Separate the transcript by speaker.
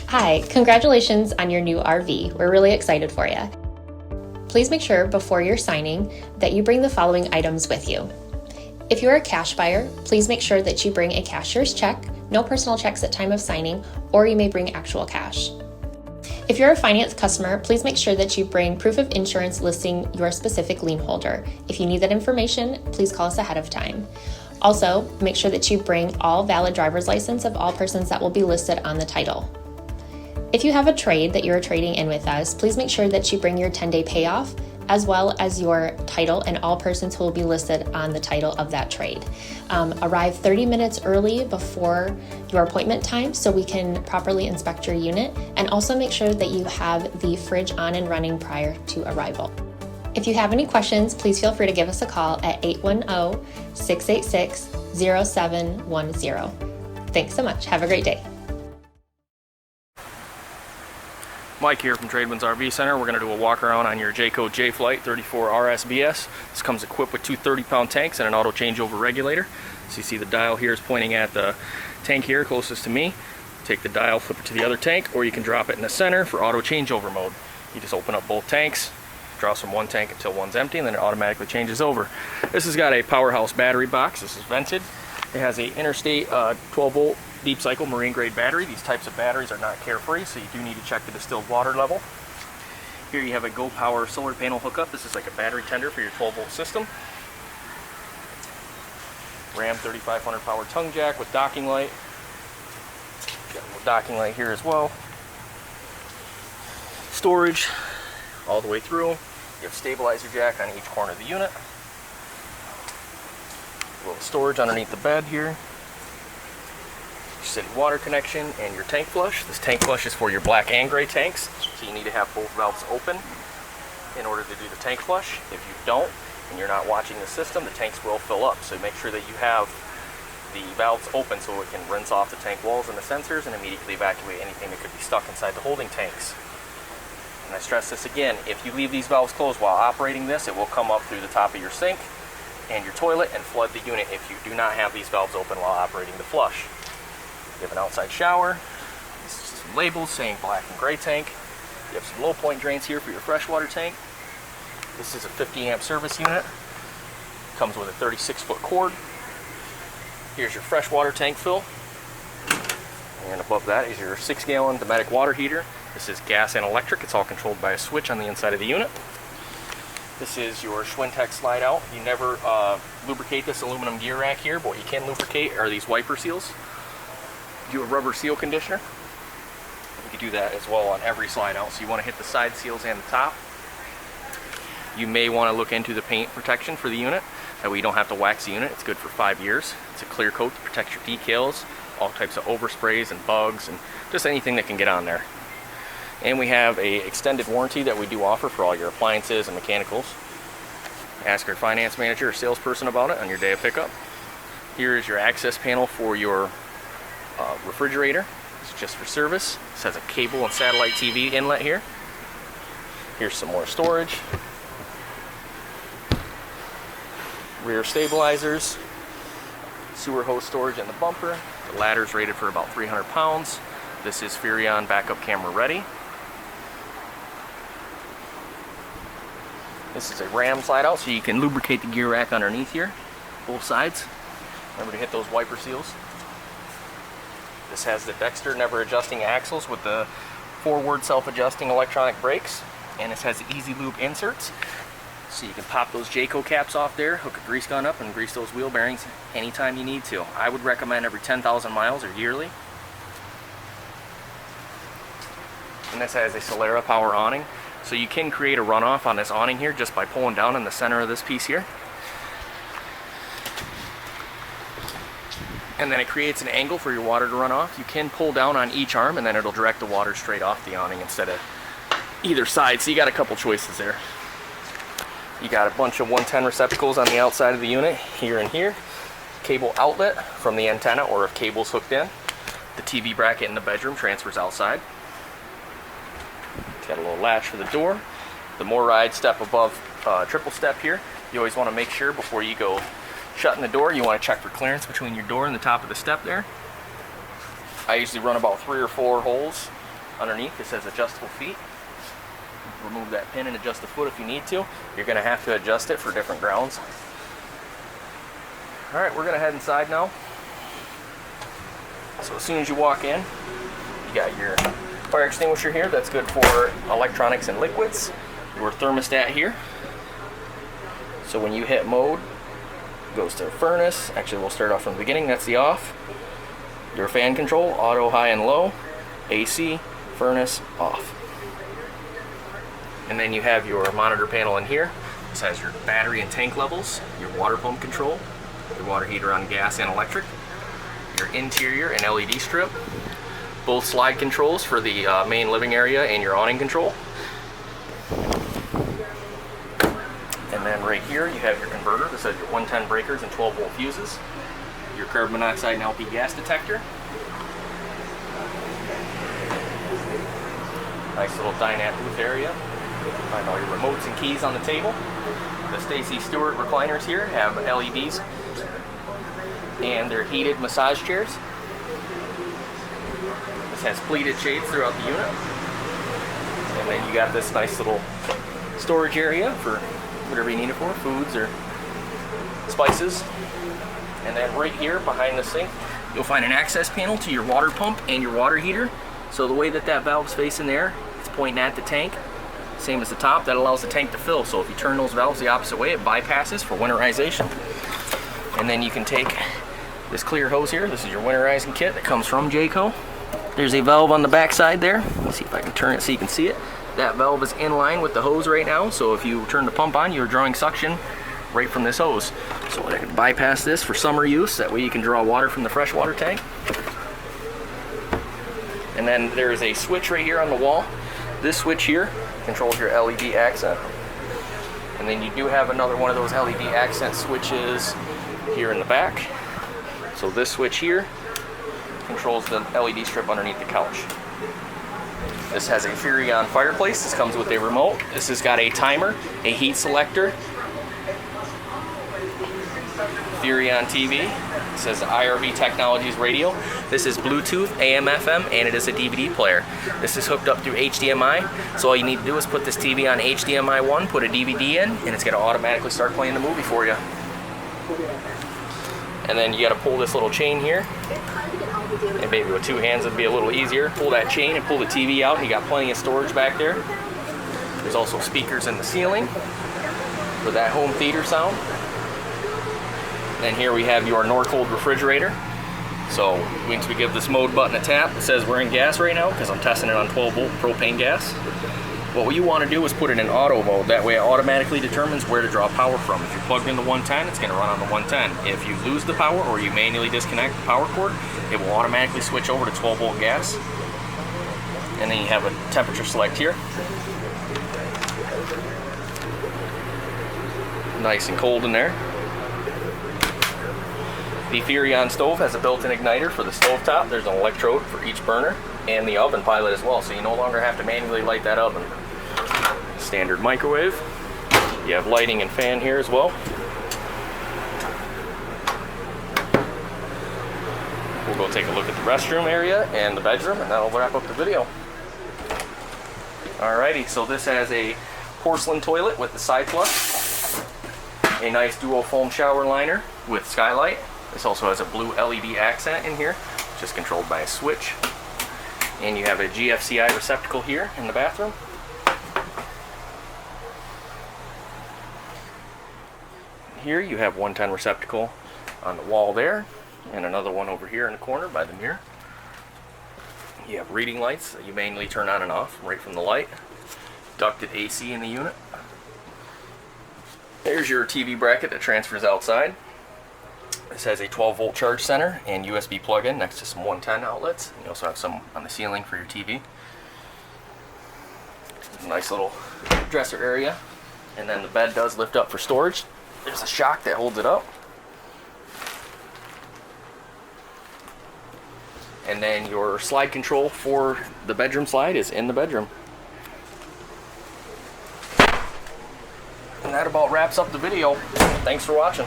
Speaker 1: Hi, congratulations on your new RV. We're really excited for you. Please make sure before you're signing that you bring the following items with you. If you're a cash buyer, please make sure that you bring a cashier's check, no personal checks at time of signing, or you may bring actual cash. If you're a finance customer, please make sure that you bring proof of insurance listing your specific lien holder. If you need that information, please call us ahead of time. Also, make sure that you bring all valid driver's license of all persons that will be listed on the title. If you have a trade that you're trading in with us, please make sure that you bring your 10-day payoff as well as your title and all persons who will be listed on the title of that trade. Arrive 30 minutes early before your appointment time so we can properly inspect your unit, and also make sure that you have the fridge on and running prior to arrival. If you have any questions, please feel free to give us a call at 810-686-0710. Thanks so much. Have a great day.
Speaker 2: Mike here from TradeWinds RV Center. We're going to do a walk around on your Jayco J-Flight 34 RSBS. This comes equipped with two 30-pound tanks and an auto changeover regulator. So you see the dial here is pointing at the tank here closest to me. Take the dial, flip it to the other tank, or you can drop it in the center for auto changeover mode. You just open up both tanks, draws from one tank until one's empty, and then it automatically changes over. This has got a powerhouse battery box. This is vented. It has a Interstate 12-volt deep cycle marine grade battery. These types of batteries are not carefree, so you do need to check the distilled water level. Here you have a Go Power solar panel hookup. This is like a battery tender for your 12-volt system. Ram 3500 power tongue jack with docking light. Got a little docking light here as well. Storage all the way through. You have stabilizer jack on each corner of the unit. A little storage underneath the bed here. City water connection and your tank flush. This tank flush is for your black and gray tanks, so you need to have both valves open in order to do the tank flush. If you don't and you're not watching the system, the tanks will fill up, so make sure that you have the valves open so it can rinse off the tank walls and the sensors and immediately evacuate anything that could be stuck inside the holding tanks. And I stress this again, if you leave these valves closed while operating this, it will come up through the top of your sink and your toilet and flood the unit if you do not have these valves open while operating the flush. You have an outside shower, some labels saying black and gray tank. You have some low point drains here for your freshwater tank. This is a 50 amp service unit. Comes with a 36-foot cord. Here's your freshwater tank fill. And above that is your 6-gallon Dometic water heater. This is gas and electric. It's all controlled by a switch on the inside of the unit. This is your Schwintek slide out. You never lubricate this aluminum gear rack here, but what you can lubricate are these wiper seals. Do a rubber seal conditioner. You can do that as well on every slide out. So you want to hit the side seals and the top. You may want to look into the paint protection for the unit. That way you don't have to wax the unit. It's good for 5 years. It's a clear coat to protect your decals, all types of oversprays and bugs and just anything that can get on there. And we have a extended warranty that we do offer for all your appliances and mechanicals. Ask your finance manager or salesperson about it on your day of pickup. Here is your access panel for your refrigerator. It's just for service. This has a cable and satellite TV inlet here. Here's some more storage. Rear stabilizers. Sewer hose storage in the bumper. The ladder's rated for about 300 pounds. This is Furrion backup camera ready. This is a ram slide out, so you can lubricate the gear rack underneath here, both sides. Remember to hit those wiper seals. This has the Dexter never adjusting axles with the forward self-adjusting electronic brakes, and this has the Easy Lube inserts, so you can pop those Jayco caps off there, hook a grease gun up, and grease those wheel bearings anytime you need to. I would recommend every 10,000 miles or yearly. And this has a Solera power awning, so you can create a runoff on this awning here just by pulling down in the center of this piece here. And then it creates an angle for your water to run off. You can pull down on each arm and then it'll direct the water straight off the awning instead of either side. So you got a couple choices there. You got a bunch of 110 receptacles on the outside of the unit, here and here. Cable outlet from the antenna, or if cable's hooked in. The TV bracket in the bedroom transfers outside. It's got a little latch for the door. The more ride step above triple step here. You always want to make sure before you go shutting the door, you want to check for clearance between your door and the top of the step there. I usually run about 3 or 4 holes underneath it says adjustable feet. Remove that pin and adjust the foot if you need to. You're going to have to adjust it for different grounds. Alright, we're going to head inside now. So as soon as you walk in, you got your fire extinguisher here. That's good for electronics and liquids. Your thermostat here. So when you hit mode, it goes to furnace. Actually, we'll start off from the beginning. That's the off. Your fan control, auto, high and low, AC, furnace, off. And then you have your monitor panel in here. This has your battery and tank levels, your water pump control, your water heater on gas and electric, your interior and LED strip, both slide controls for the main living area and your awning control. And then right here you have your converter. This has your 110 breakers and 12 volt fuses, your carbon monoxide and LP gas detector, nice little dinette booth area. Find all your remotes and keys on the table. The Stacy Stewart recliners here have LEDs and they're heated massage chairs. This has pleated shades throughout the unit. And then you got this nice little storage area for whatever you need it for, foods or spices. And then right here behind the sink, you'll find an access panel to your water pump and your water heater. So the way that valve's facing there, it's pointing at the tank. Same as the top, that allows the tank to fill. So if you turn those valves the opposite way, it bypasses for winterization. And then you can take this clear hose here. This is your Winterizing Kit that comes from Jayco. There's a valve on the back side there. Let's see if I can turn it so you can see it. That valve is in line with the hose right now. So if you turn the pump on, you're drawing suction right from this hose. So I can bypass this for summer use. That way you can draw water from the freshwater tank. And then there is a switch right here on the wall. This switch here controls your LED accent. And then you do have another one of those LED accent switches here in the back. So this switch here controls the LED strip underneath the couch. This has a Furrion fireplace. This comes with a remote. This has got a timer, a heat selector, Furrion TV. It says IRV Technologies radio. This is Bluetooth, AM, FM, and it is a DVD player. This is hooked up through HDMI. So all you need to do is put this TV on HDMI 1, put a DVD in, and it's going to automatically start playing the movie for you. And then you got to pull this little chain here. And maybe with two hands it'd be a little easier. Pull that chain and pull the TV out. You got plenty of storage back there. There's also speakers in the ceiling for that home theater sound. And here we have your Norcold Refrigerator. So once we give this mode button a tap, it says we're in gas right now because I'm testing it on 12 volt propane gas. What you want to do is put it in auto mode. That way it automatically determines where to draw power from. If you're plugged in the 110, it's going to run on the 110. If you lose the power or you manually disconnect the power cord, it will automatically switch over to 12 volt gas. And then you have a temperature select here. Nice and cold in there. The Furrion stove has a built-in igniter for the stovetop. There's an electrode for each burner and the oven pilot as well, so you no longer have to manually light that oven. Standard microwave. You have lighting and fan here as well. We'll go take a look at the restroom area and the bedroom, and that'll wrap up the video. Alrighty, so this has a porcelain toilet with the side flush, a nice dual foam shower liner with skylight. This also has a blue LED accent in here, which is controlled by a switch. And you have a GFCI receptacle here in the bathroom. Here you have 110 receptacle on the wall there, and another one over here in the corner by the mirror. You have reading lights that you manually turn on and off right from the light. Ducted AC in the unit. There's your TV bracket that transfers outside. This has a 12 volt charge center and USB plug-in next to some 110 outlets. You also have some on the ceiling for your TV. Nice little dresser area. And then the bed does lift up for storage. There's a shock that holds it up. And then your slide control for the bedroom slide is in the bedroom. And that about wraps up the video. Thanks for watching.